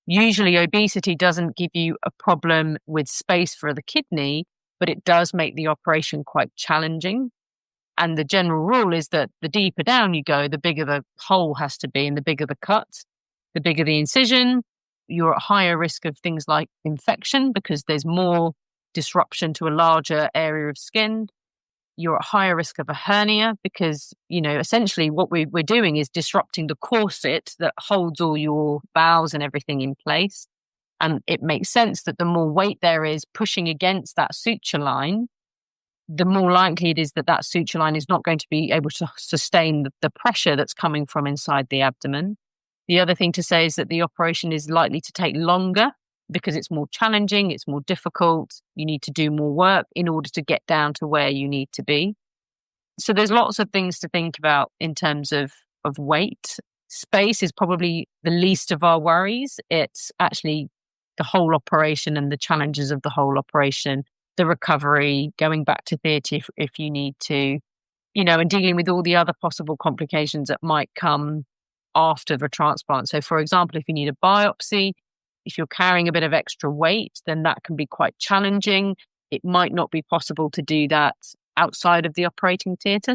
Usually obesity doesn't give you a problem with space for the kidney, but it does make the operation quite challenging. And the general rule is that the deeper down you go, the bigger the hole has to be and the bigger the cut, the bigger the incision. You're at higher risk of things like infection because there's more disruption to a larger area of skin. You're at higher risk of a hernia because, essentially what we're doing is disrupting the corset that holds all your bowels and everything in place. And it makes sense that the more weight there is pushing against that suture line, the more likely it is that that suture line is not going to be able to sustain the pressure that's coming from inside the abdomen. The other thing to say is that the operation is likely to take longer because it's more challenging, it's more difficult. You need to do more work in order to get down to where you need to be. So there's lots of things to think about in terms of weight. Space is probably the least of our worries. It's actually the whole operation and the challenges of the whole operation, the recovery, going back to theatre if you need to, and dealing with all the other possible complications that might come after the transplant. So, for example, if you need a biopsy, if you're carrying a bit of extra weight, then that can be quite challenging. It might not be possible to do that outside of the operating theatre,